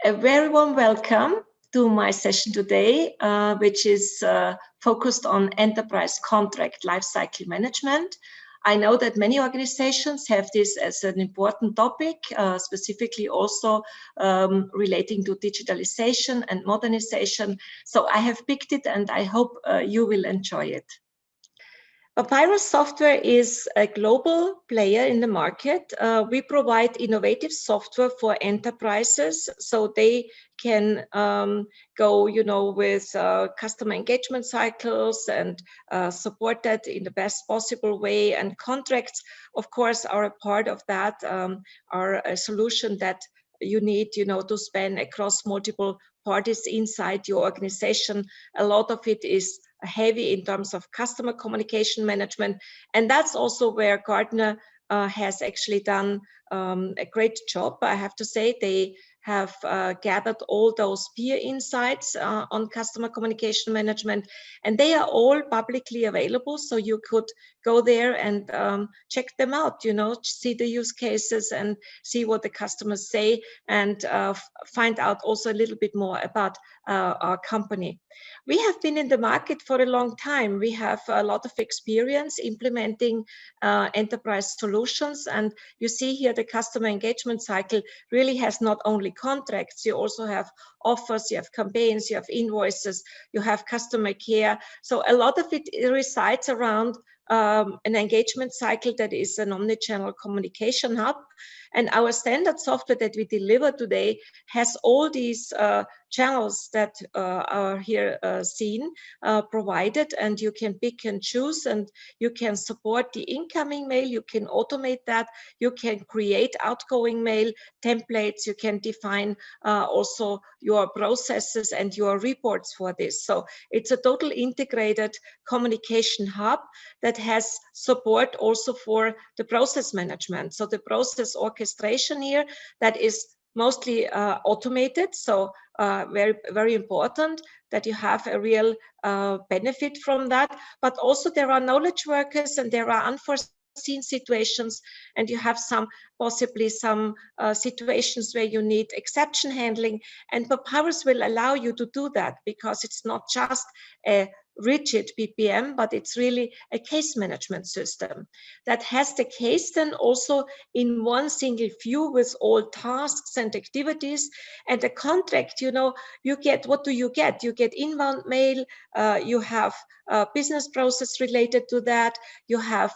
A very warm welcome to my session today, which is focused on enterprise contract lifecycle management. I know that many organizations have this as an important topic, specifically also relating to digitalization and modernization. So I have picked it and I hope you will enjoy it. Papyrus Software is a global player in the market. We provide innovative software for enterprises so they can go, with customer engagement cycles and support that in the best possible way. And contracts, of course, are a part of that, are a solution that you need, to span across multiple parties inside your organization. A lot of it is heavy in terms of customer communication management. And that's also where Gartner has actually done a great job. I have to say, they have gathered all those peer insights on customer communication management, and they are all publicly available. So you could go there and check them out, see the use cases and see what the customers say, and find out also a little bit more about our company. We have been in the market for a long time. We have a lot of experience implementing enterprise solutions. And you see here the customer engagement cycle really has not only contracts, you also have offers, you have campaigns, you have invoices, you have customer care. So a lot of it resides around an engagement cycle that is an omnichannel communication hub. And our standard software that we deliver today has all these channels that are here seen provided, and you can pick and choose, and you can support the incoming mail, you can automate that, you can create outgoing mail templates, you can define also your processes and your reports for this. So it's a total integrated communication hub that has support also for the process management. So the process orchestration here, that is mostly automated. So very, very important that you have a real benefit from that. But also there are knowledge workers and there are unforeseen situations, and you have possibly some situations where you need exception handling, and Papyrus will allow you to do that, because it's not just a rigid BPM, but it's really a case management system that has the case then also in one single view with all tasks and activities. And the contract, you get, what do you get? You get inbound mail, you have business process related to that, you have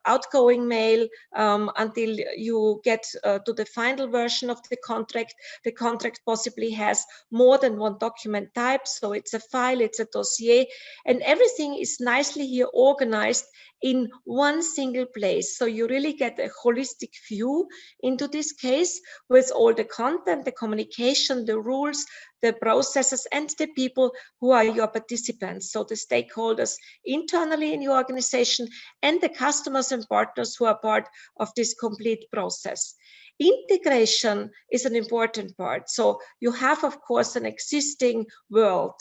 outgoing mail until you get to the final version of the contract. The contract possibly has more than one document type, so it's a file, it's a dossier, and everything is nicely here organized in one single place. So you really get a holistic view into this case with all the content, the communication, the rules, the processes, and the people who are your participants. So the stakeholders internally in your organization and the customers and partners who are part of this complete process. Integration is an important part. So you have, of course, an existing world,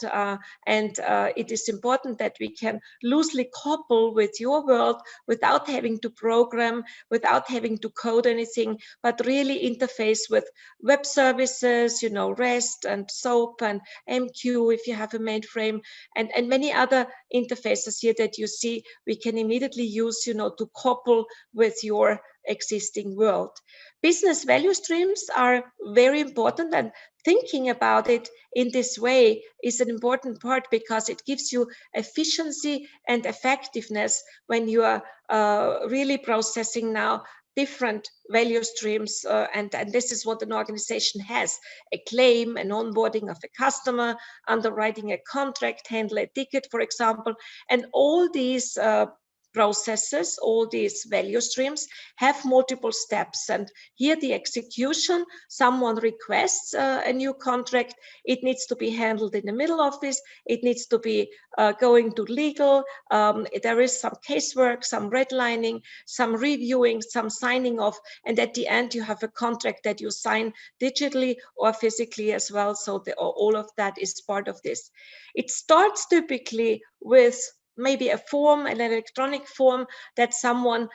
and it is important that we can loosely couple with your world without having to program, without having to code anything, but really interface with web services, REST and SOAP and MQ if you have a mainframe, and many other interfaces here that you see we can immediately use, to couple with your existing world. Business value streams are very important, and thinking about it in this way is an important part, because it gives you efficiency and effectiveness when you are really processing now different value streams, and this is what an organization has: a claim, an onboarding of a customer, underwriting a contract, handle a ticket, for example. And all these processes, all these value streams have multiple steps, and here the execution, someone requests a new contract, it needs to be handled in the middle of this, it needs to be going to legal, there is some casework, some redlining, some reviewing, some signing off, and at the end you have a contract that you sign digitally or physically as well. So all of that is part of this. It starts typically with maybe a form, an electronic form that someone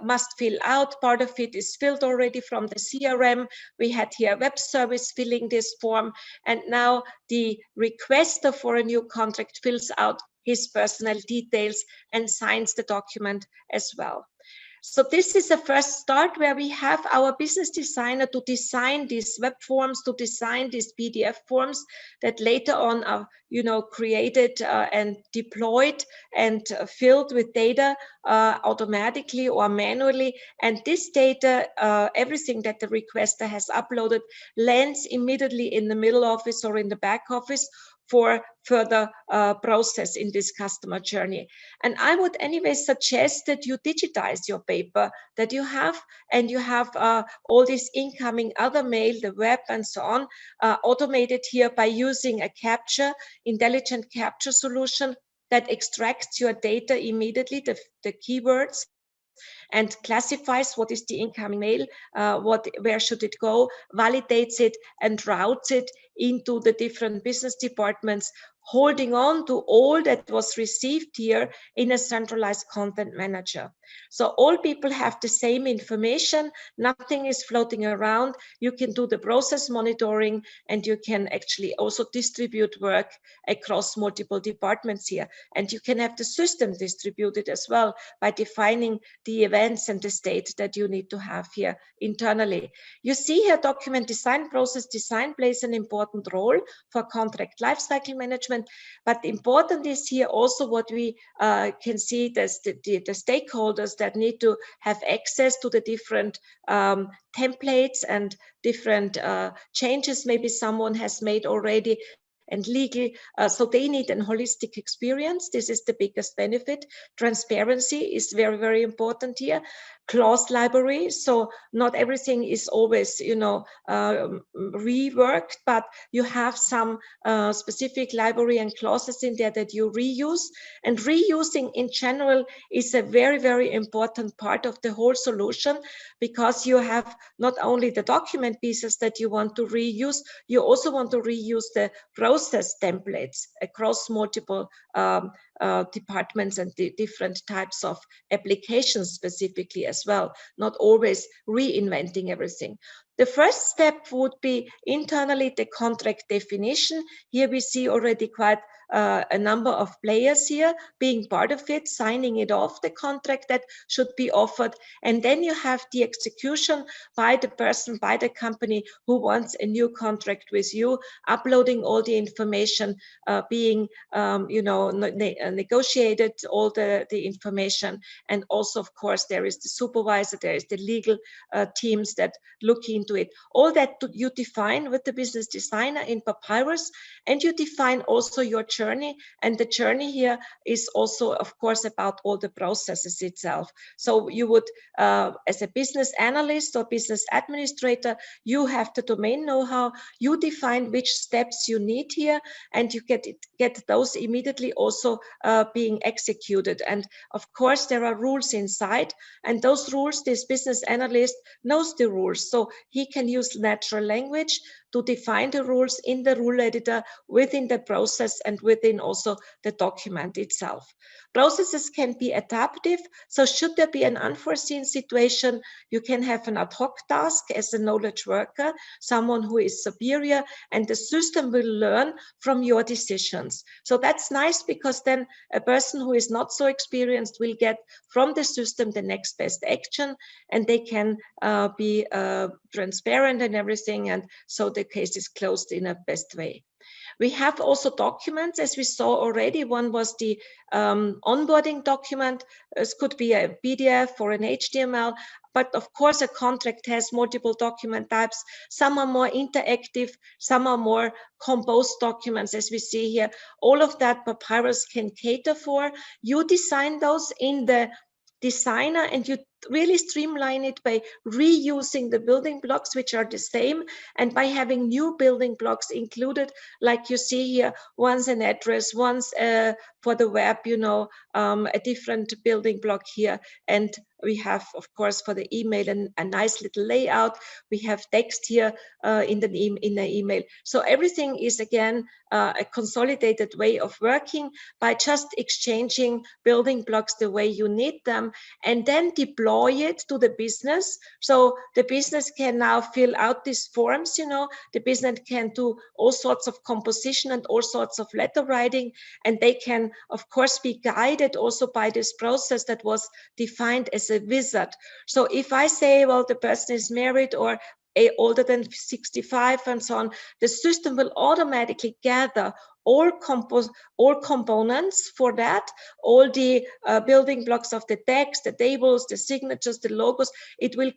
must fill out. Part of it is filled already from the CRM. We had here a web service filling this form, and now the requester for a new contract fills out his personal details and signs the document as well. So this is the first start where we have our business designer to design these web forms, to design these PDF forms that later on are, created and deployed and filled with data automatically or manually. And this data, everything that the requester has uploaded, lands immediately in the middle office or in the back office for further process in this customer journey. And I would anyway suggest that you digitize your paper that you have, and you have all this incoming other mail, the web and so on, automated here by using a intelligent capture solution that extracts your data immediately, the keywords, and classifies what is the incoming mail, where should it go, validates it, and routes it into the different business departments, holding on to all that was received here in a centralized content manager. So all people have the same information, nothing is floating around. You can do the process monitoring, and you can actually also distribute work across multiple departments here. And you can have the system distributed as well by defining the events and the state that you need to have here internally. You see here document design, process design plays an important role for contract lifecycle management. But important is here also what we can see, that the stakeholders that need to have access to the different templates and different changes maybe someone has made already, and legal, so they need a holistic experience. This is the biggest benefit. Transparency is very, very important here. Clause library, so not everything is always, reworked, but you have some specific library and clauses in there that you reuse. And reusing in general is a very, very important part of the whole solution, because you have not only the document pieces that you want to reuse, you also want to reuse the process templates across multiple departments and the different types of applications specifically as well, not always reinventing everything. The first step would be internally the contract definition. Here we see already quite a number of players here being part of it, signing it off, the contract that should be offered. And then you have the execution by the person, by the company who wants a new contract with you, uploading all the information, being, negotiated, all the information. And also, of course, there is the supervisor, there is the legal teams that look into it. All that you define with the business designer in Papyrus, and you define also your journey. And the journey here is also, of course, about all the processes itself. So you would, as a business analyst or business administrator, you have the domain know-how, you define which steps you need here, and you get those immediately also being executed. And of course, there are rules inside, and those rules, this business analyst knows the rules. So he can use natural language to define the rules in the rule editor within the process and within also the document itself. Processes can be adaptive. So should there be an unforeseen situation, you can have an ad hoc task as a knowledge worker, someone who is superior, and the system will learn from your decisions. So that's nice, because then a person who is not so experienced will get from the system the next best action, and they can be transparent and everything. And so the case is closed in a best way. We have also documents, as we saw already. One was the onboarding document. This could be a PDF or an HTML, but of course a contract has multiple document types. Some are more interactive, some are more composed documents, as we see here. All of that Papyrus can cater for. You design those in the designer, and you really streamline it by reusing the building blocks, which are the same, and by having new building blocks included, like you see here, once an address, once for the web, you know, a different building block here. And we have, of course, for the email, and a nice little layout. We have text here in the email. So everything is, again, a consolidated way of working by just exchanging building blocks the way you need them, and then deploy it to the business. So the business can now fill out these forms, you know, the business can do all sorts of composition and all sorts of letter writing, and they can, of course, be guided also by this process that was defined as a wizard. So if I say, well, the person is married or older than 65 and so on, the system will automatically gather all components for that, all the building blocks of the text, the tables, the signatures, the logos. It will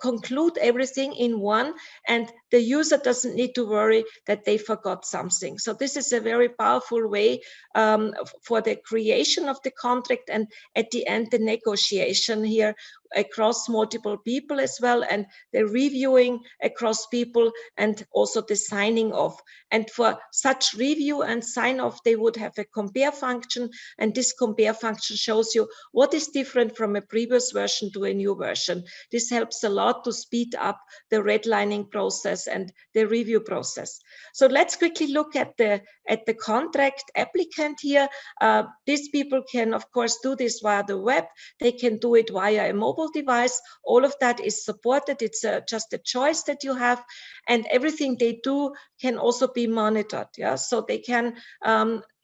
conclude everything in one, and the user doesn't need to worry that they forgot something. So this is a very powerful way for the creation of the contract, and at the end, the negotiation here across multiple people as well, and the reviewing across people, and also the signing off. And for such review and sign off, they would have a compare function, and this compare function shows you what is different from a previous version to a new version. This helps a lot to speed up the redlining process and the review process. So let's quickly look at the contract applicant here. These people can, of course, do this via the web. They can do it via a mobile device. All of that is supported. It's just a choice that you have, and everything they do can also be monitored. Yeah, so they can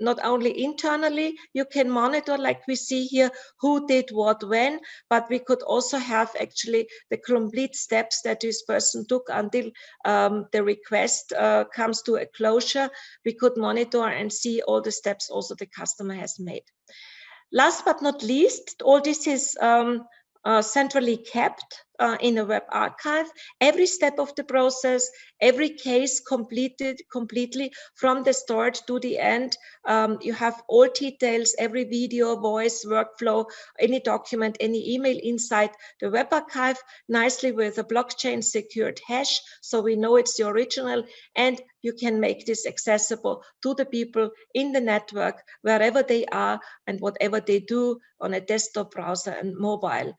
not only internally, you can monitor, like we see here, who did what when, but we could also have actually the complete steps that this person took until the request comes to a closure. We could monitor and see all the steps also the customer has made. Last but not least, all this is centrally kept in a web archive. Every step of the process, every case completed completely from the start to the end. You have all details, every video, voice, workflow, any document, any email inside the web archive, nicely with a blockchain secured hash, so we know it's the original, and you can make this accessible to the people in the network, wherever they are and whatever they do on a desktop, browser, and mobile.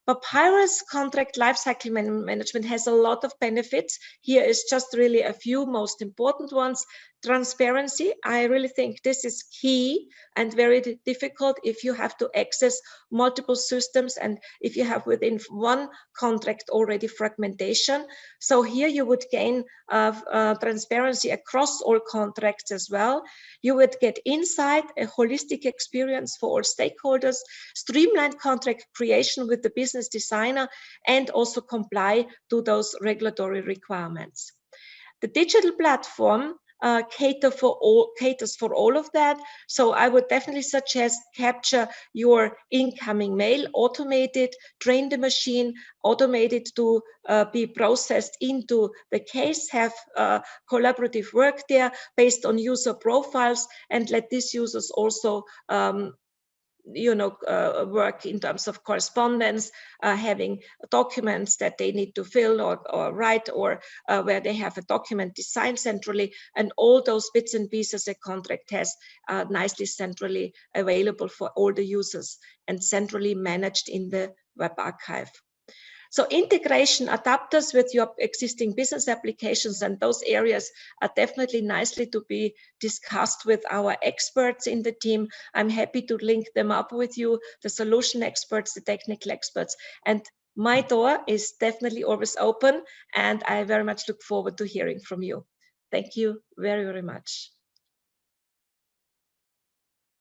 Papyrus contract lifecycle management has a lot of benefits. Here is just really a few most important ones. Transparency, I really think this is key and very difficult if you have to access multiple systems and if you have within one contract already fragmentation. So here you would gain transparency across all contracts as well. You would get insight, a holistic experience for all stakeholders, streamlined contract creation with the business designer, and also comply to those regulatory requirements. The digital platform caters for all of that. So I would definitely suggest capture your incoming mail, automate it, train the machine, automate it to be processed into the case, have collaborative work there based on user profiles, and let these users also work in terms of correspondence, having documents that they need to fill or write, or where they have a document designed centrally, and all those bits and pieces a contract has nicely centrally available for all the users and centrally managed in the web archive. So integration adapters with your existing business applications, and those areas are definitely nicely to be discussed with our experts in the team. I'm happy to link them up with you, the solution experts, the technical experts, and my door is definitely always open, and I very much look forward to hearing from you. Thank you very, very much.